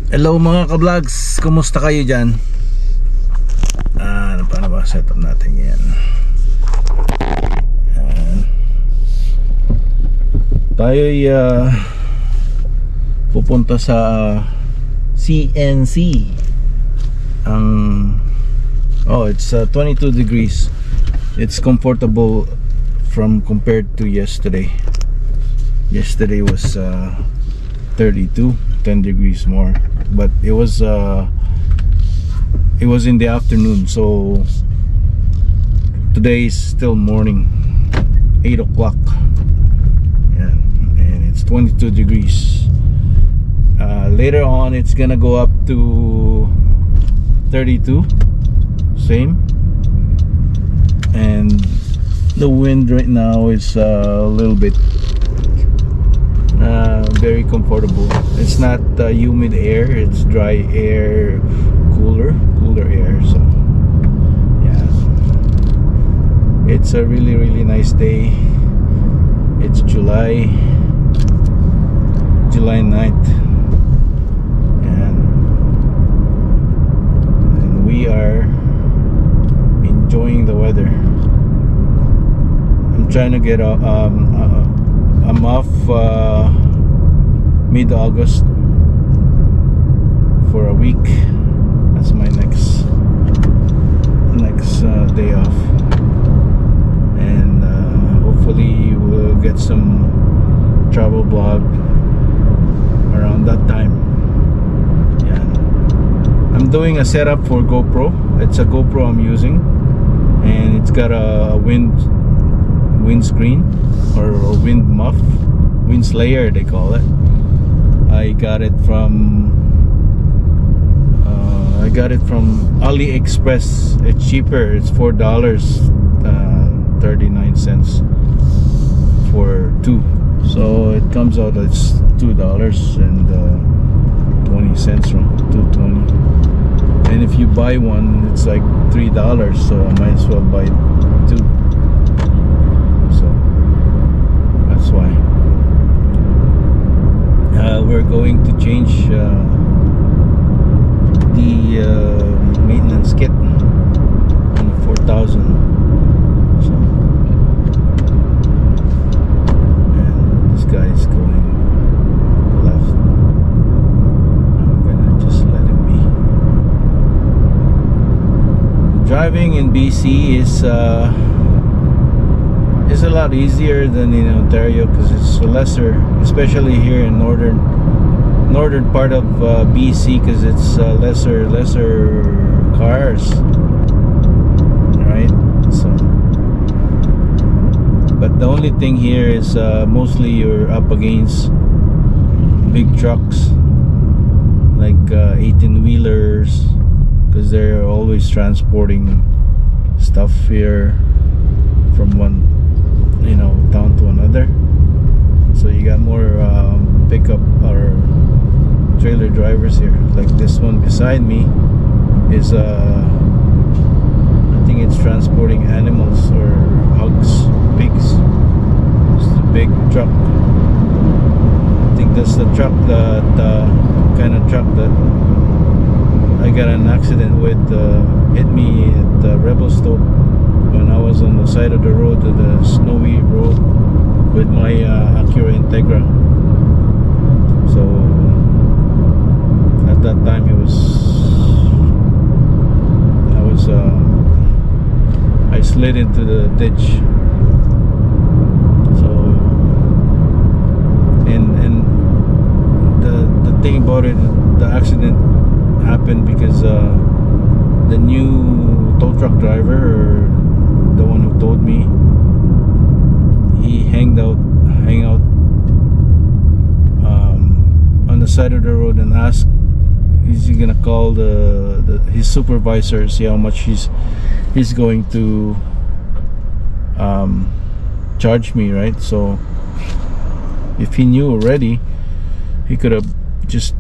Hello mga ka-vlogs, kumusta kayo dyan? Paano ba setup natin yan? Tayo'y pupunta sa CNC. It's 22 degrees. It's comfortable compared to yesterday. Yesterday was 32, 10 degrees more, but it was in the afternoon, so today is still morning, 8 o'clock. Yeah, and it's 22 degrees. Later on it's gonna go up to 32, same. And the wind right now is a little bit very comfortable. It's not humid air, it's dry air, cooler air. So yeah, it's a really nice day. It's July 9th, and we are enjoying the weather. I'm trying to get I'm off mid-August for a week. That's my next day off, and hopefully we'll get some travel vlog around that time. Yeah, I'm doing a setup for GoPro. It's a GoPro I'm using, and it's got a windscreen or wind muff, wind slayer they call it. I got it from AliExpress. It's cheaper. It's $4.39 for two. So it comes out it's $2.20 from $2.20. And if you buy one, it's like $3. So I might as well buy two. So that's why. We're going to change the maintenance kit on the 4000. So, and this guy is going left. I'm gonna just let him be. Driving in BC is a lot easier than in Ontario because it's lesser, especially here in northern part of BC, because it's lesser cars, right? So, but the only thing here is mostly you're up against big trucks like 18-wheelers, because they're always transporting stuff here from one town to another. So you got more pickup or trailer drivers here. Like this one beside me is I think it's transporting animals or hogs, pigs. It's a big truck. I think that's the truck that kind of truck that I got an accident with, hit me at Revelstoke when I was on the side of the road, to the snowy road, with my Acura Integra. So at that time I slid into the ditch. So and the thing about it, the accident happened because the new tow truck driver, or the one who towed me, he hang out on the side of the road and asked, is he gonna call his supervisor, see how much he's going to charge me, right? So if he knew already, he could have just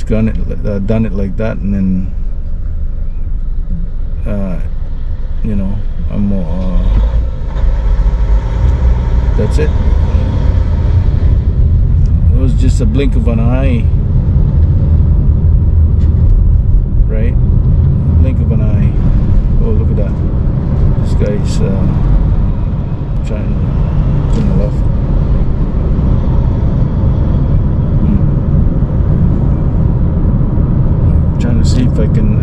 done it like that, and then that's it. It was just a blink of an eye. right? Blink of an eye. Oh, look at that. This guy's trying to turn left. Trying to see if I can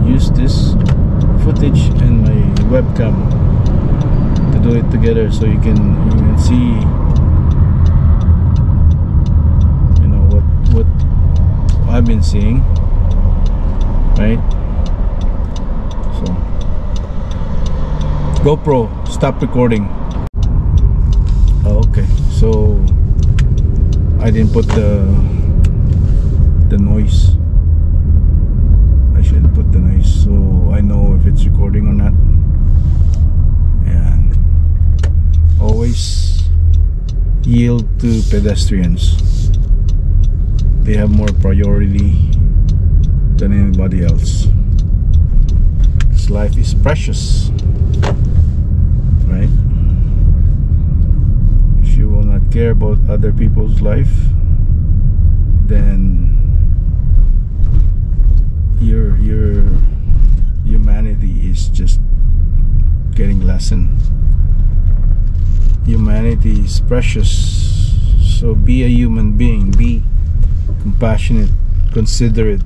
use this footage and my webcam to do it together, so you can see, you know, what I've been seeing, right? So GoPro, stop recording. Oh, okay, so I didn't put the noise. I should put the noise so I know if it's recording or not. And always yield to pedestrians. They have more priority than anybody else. This life is precious, right? If you will not care about other people's life, then your humanity is just getting lessened. Humanity is precious, so be a human being. Be compassionate, considerate,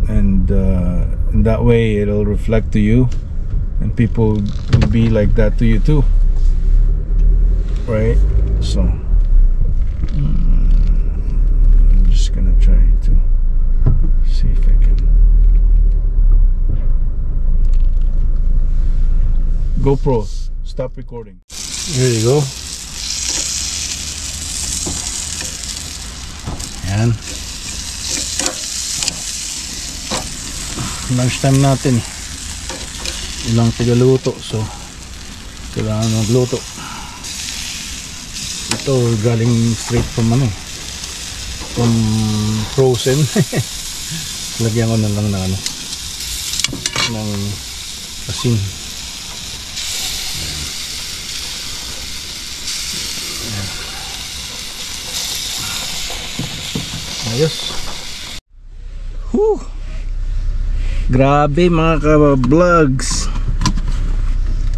and in that way it'll reflect to you, and people will be like that to you too, right? So I'm just gonna try to see if I can. GoPro, stop recording. Here you go. Yan. Lunch time natin. Ilang tigaluto, so kailangan magluto. Ito galing straight from from frozen. Lagyan ko na lang ng ng asin. Ayos. Grabe mga ka-vlogs,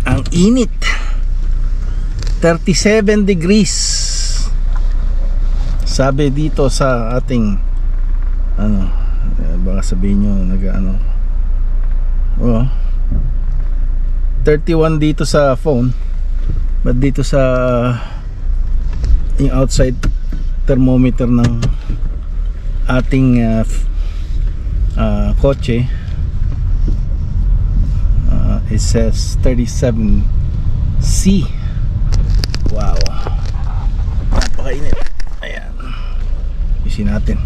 ang init. 37 degrees. Sabi dito sa ating baka sabihin nyo oh, 31 dito sa phone, but dito sa yung outside thermometer ng ating kotse, it says 37C. Wow, napakainit. Ayan, isin natin.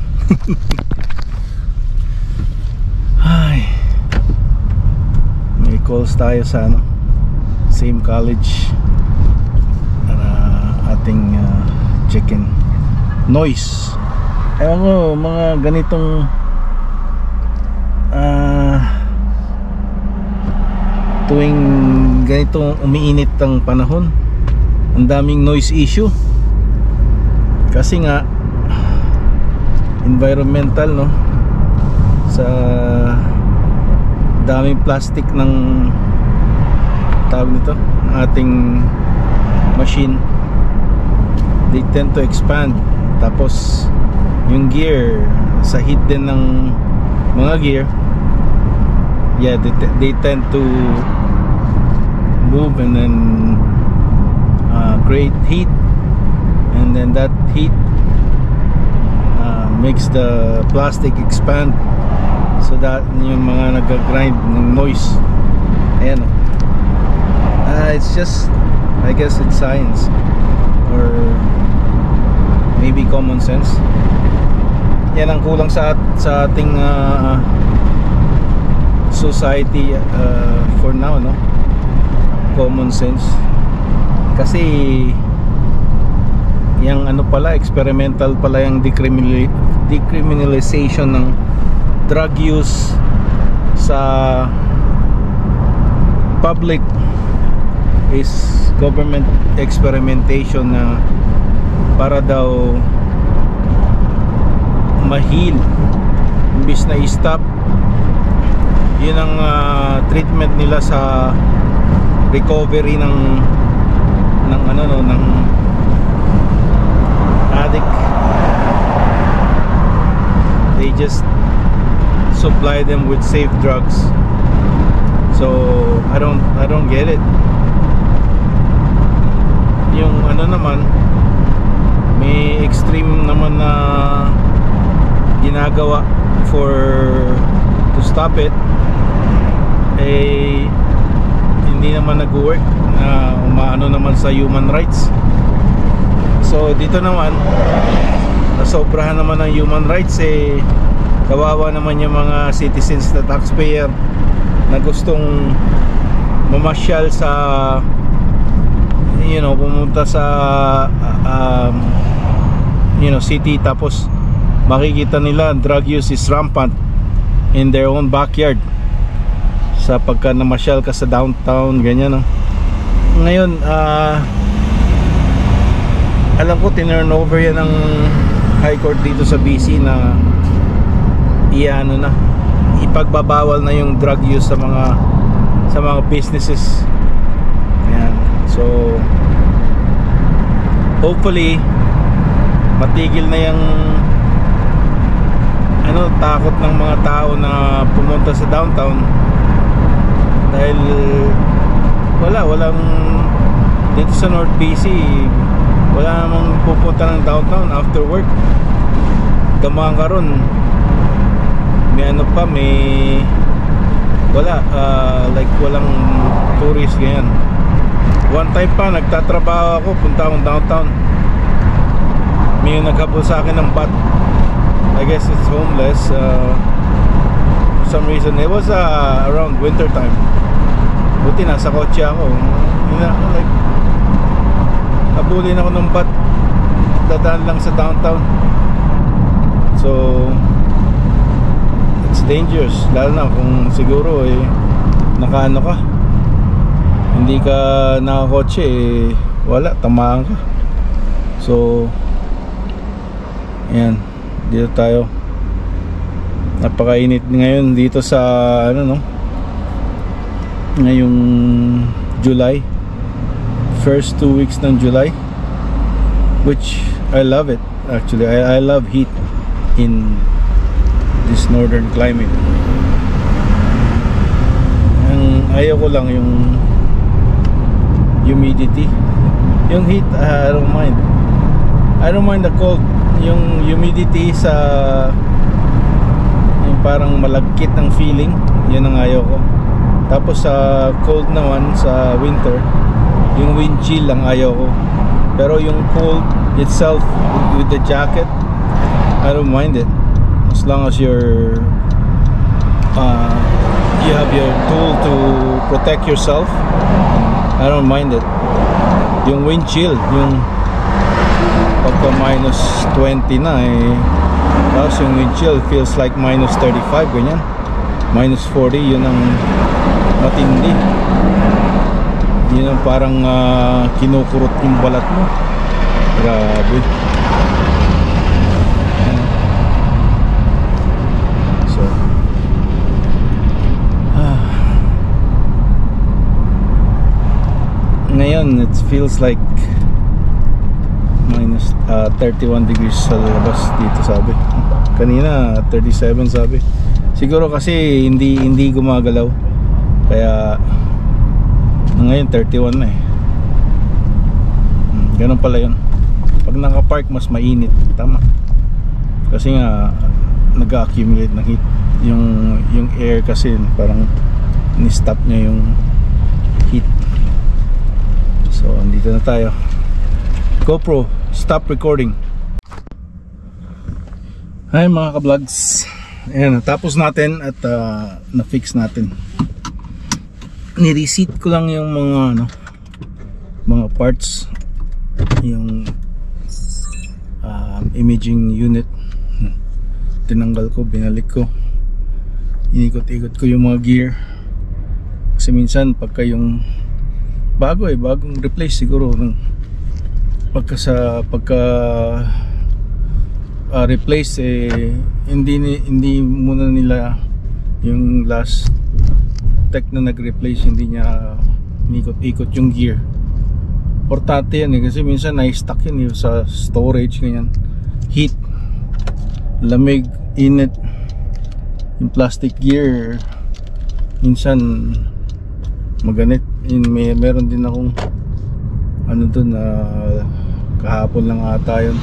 Ay, may calls tayo sa same college para ating check-in. Noise, ewan ko, mga ganitong tuwing ganitong umiinit ang panahon, ang daming noise issue kasi nga environmental, sa daming plastic ng tawag nito, ng ating machine. They tend to expand, tapos yung gear, sa heat din ng mga gear, yeah, they tend to move and then create heat, and then that heat makes the plastic expand, so that yung mga nag-grind ng noise. Ayan, it's just, I guess it's science or maybe common sense. Yan ang kulang sa ating society for now, common sense. Kasi yung pala, experimental pala yung decriminalization ng drug use sa public is government experimentation na para daw ma-heal imbis na i-stop. Yun ang treatment nila sa recovery ng ano no, ng addict. They just supply them with safe drugs. So I don't get it. Yung ano naman, may extreme naman na ginagawa to stop it, eh hindi naman nag-work, na umaano naman sa human rights. So dito naman, nasobrahan naman ng human rights, eh kawawa naman yung mga citizens na taxpayer na gustong mamasyal sa, you know, pumunta sa you know, city, tapos makikita nila drug use is rampant in their own backyard sa pagka namasyal ka sa downtown, ganyan, no? Ngayon alam ko tinurn over yan ng High Court dito sa BC na iano na, ipagbabawal na yung drug use sa mga businesses. Ayan. So hopefully matigil na yung ano, takot ng mga tao na pumunta sa downtown, dahil walang dito sa North BC, wala namang pupunta ng downtown after work. Gamaan ka ron, may ano pa, may wala, like walang tourist, ganyan. One time pa nagtatrabaho ako, punta akong downtown, may naghabol sa akin ng bat. I guess it's homeless. For some reason, it was around winter time. Buti nasa kotse ako, like habulin ako ng bat, dadaan lang sa downtown. So it's dangerous, lalo na kung siguro nakaano ka, hindi ka nakakotse, wala, tamaan ka. So ayan, dito tayo. Napakainit ngayon dito sa ano, no, ngayong July, first 2 weeks ng July, which I love it actually. I love heat in this northern climate. Ang ayaw ko lang yung humidity. Yung heat, I don't mind. I don't mind the cold. Yung humidity sa, yung parang malagkit ng feeling, yun ang ayaw ko. Tapos sa cold naman, sa winter, yung wind chill ang ayaw ko. Pero yung cold itself with the jacket, I don't mind it, as long as you have your tool to protect yourself. I don't mind it. Yung wind chill, yung pagka minus 20 na, tapos yung wind chill feels like minus 35, ganyan, minus 40, yun ang matindi. Yun ang parang kinukurot yung balat mo. Grabe. So ngayon it feels like minus 31 degrees sa labas dito, sabi. Kanina 37 sabi. Siguro kasi hindi gumagalaw, kaya ngayon 31 na eh. Ganun pala yun. Pag nakapark mas mainit, tama. Kasi nga nag-accumulate ng heat. Yung air kasi parang ni-stop niya yung heat. So andito na tayo. GoPro, stop recording. Hi mga ka-vlogs. Ayan, tapos natin at na-fix natin. Ni-reset ko lang yung mga parts, yung imaging unit. Tinanggal ko, binalik ko, inikot-ikot ko yung mga gear. Kasi minsan pagka yung bagong replace siguro, pagka replace, hindi muna nila yung last tech na nag-replace, hindi niya ikot-ikot yung gear. Importante yan kasi minsan na-stuck yun sa storage, ganyan, heat, lamig, init, yung plastic gear minsan maganit. Meron din akong ano dun, kahapon lang ata yun,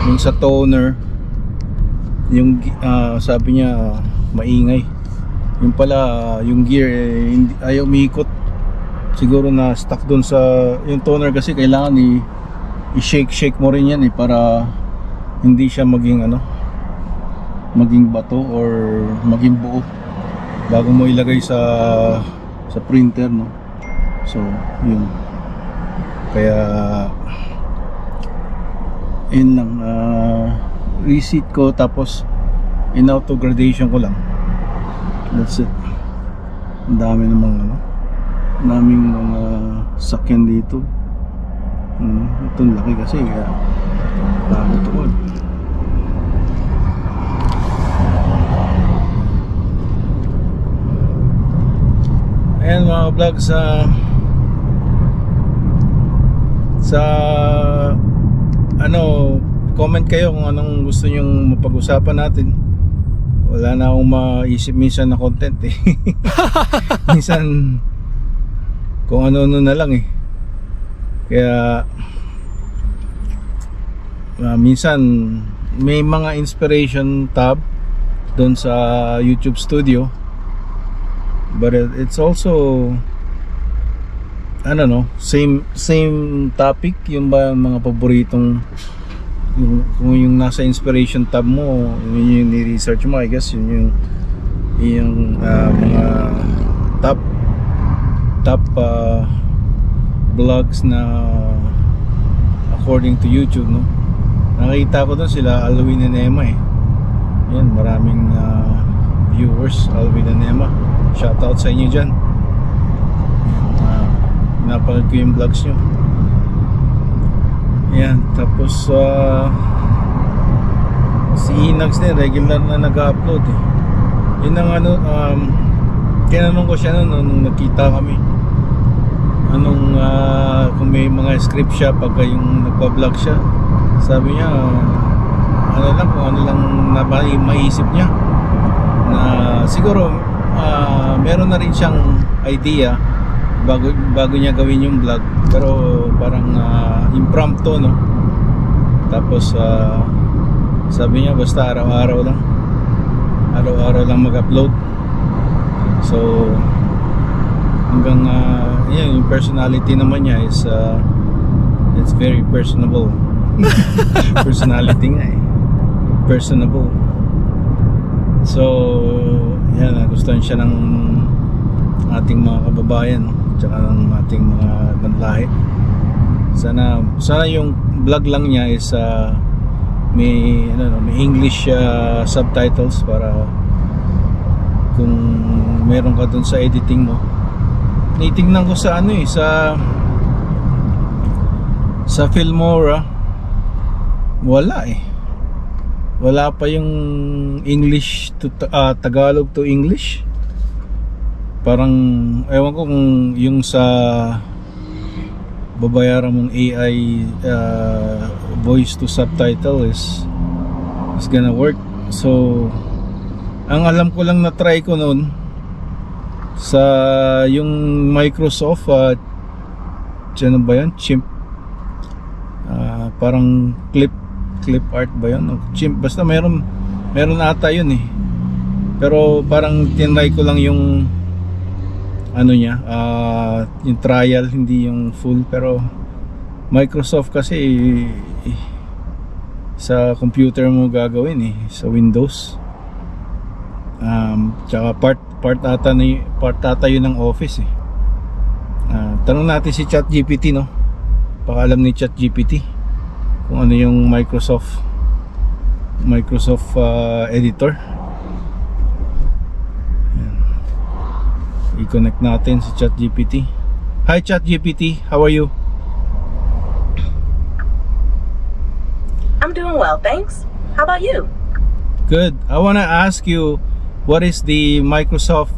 yung sa toner, yung sabi niya maingay, yung pala yung gear hindi, ayaw umiikot, siguro na stuck dun sa yung toner. Kasi kailangan i-shake mo rin yan para hindi siya maging maging bato or maging buo bago mo ilagay sa printer, no? So yun, kaya yun lang, reseat ko tapos in auto gradation ko lang, that's it. Ang dami namang naming mga sakyan dito. Itong laki kasi kaya takot ako. Ayan mga vlog, comment kayo kung anong gusto nyong mapag-usapan natin. Wala na akong maisip minsan na content minsan kung ano-ano na lang kaya minsan may mga inspiration tab doon sa YouTube Studio, but it's also same topic. Yung ba mga paboritong kung yung nasa inspiration tab mo, yun yung ni-research mo, I guess yun yung mga top vlogs na according to YouTube, no? Nakita ko doon sila Alwin and Emma yan, maraming viewers. Alwin and Emma, shoutout sa inyo dyan. Napanood ko yung vlogs nyo. Yan, tapos si Inags din regular na nag-upload yun ang tinanong ko siya nung nakita kami, kung may mga script siya pagka yung nagpa-vlog siya. Sabi niya kung ano lang maisip niya, na siguro meron na rin siyang idea bago niya gawin yung vlog, pero parang impromptu, no? Tapos sabi niya basta araw-araw lang mag-upload. So hanggang yung personality naman niya is it's very personable. Personality nga personable. So yan, nagustuhan siya ng ating mga kababayan, tsaka ng ating mga banlahe. Sana yung vlog lang niya is may English subtitles para kung meron ka dun sa editing mo. Nitingnan ko sa sa Filmora, wala pa yung English to Tagalog to English. Parang ewan ko kung yung sa babayaran mong AI voice to subtitle is gonna work. So ang alam ko lang na try ko noon sa yung Microsoft ano ba yun? Chimp, parang clip art ba yun? O Chimp, basta meron ata yun pero parang tinry ko lang yung niya, yung trial, hindi yung full. Pero Microsoft kasi sa computer mo gagawin sa Windows. Tsaka part ata yun ng Office tanong natin si ChatGPT, no? Baka alam ni ChatGPT kung ano yung Microsoft editor. I-connect natin si ChatGPT. Hi ChatGPT, how are you? I'm doing well, thanks. How about you? Good. I want to ask you, what is the Microsoft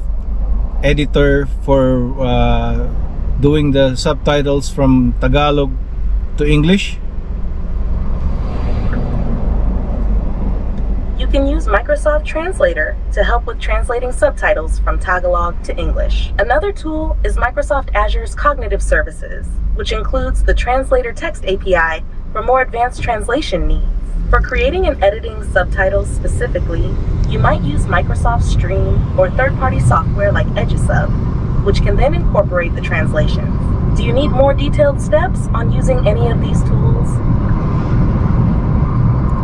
editor for doing the subtitles from Tagalog to English? You can use Microsoft Translator to help with translating subtitles from Tagalog to English. Another tool is Microsoft Azure's Cognitive Services, which includes the Translator Text API for more advanced translation needs. For creating and editing subtitles specifically, you might use Microsoft Stream or third-party software like Edusub, which can then incorporate the translations. Do you need more detailed steps on using any of these tools?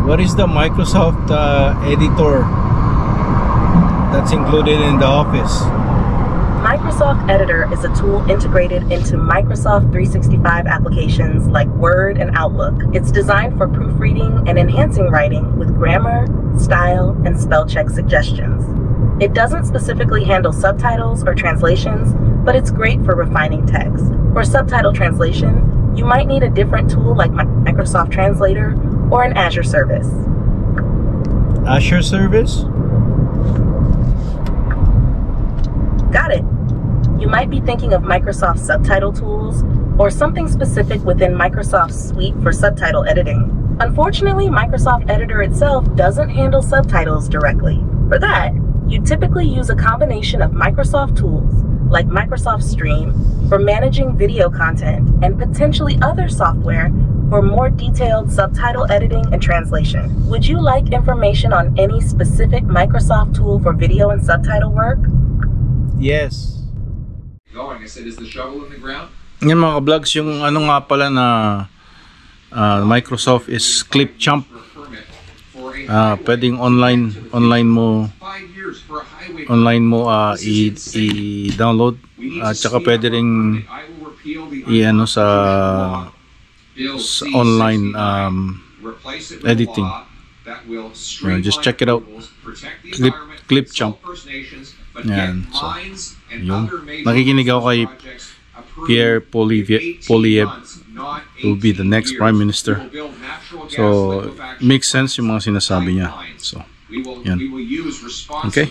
What is the Microsoft editor that's included in the Office? Microsoft Editor is a tool integrated into Microsoft 365 applications like Word and Outlook. It's designed for proofreading and enhancing writing with grammar, style, and spell check suggestions. It doesn't specifically handle subtitles or translations, but it's great for refining text. For subtitle translation, you might need a different tool like Microsoft Translator or an Azure service. Azure service? Got it. You might be thinking of Microsoft subtitle tools or something specific within Microsoft's suite for subtitle editing. Unfortunately, Microsoft Editor itself doesn't handle subtitles directly. For that, you typically use a combination of Microsoft tools like Microsoft Stream for managing video content and potentially other software for more detailed subtitle editing and translation. Would you like information on any specific Microsoft tool for video and subtitle work? Yes. Going, I said, is the shovel in the ground? Yan mga vlogs, yung ano nga pala na Microsoft is Clipchamp. Pwedeng online mo i-download at saka pwede ring i-ano sa online editing. Just check it out. Clipchamp. Yan. So, yun. Nakikinig ako kay Pierre Poilievre will be the next Prime Minister. So, makes sense yung mga sinasabi niya. So, yan. Okay?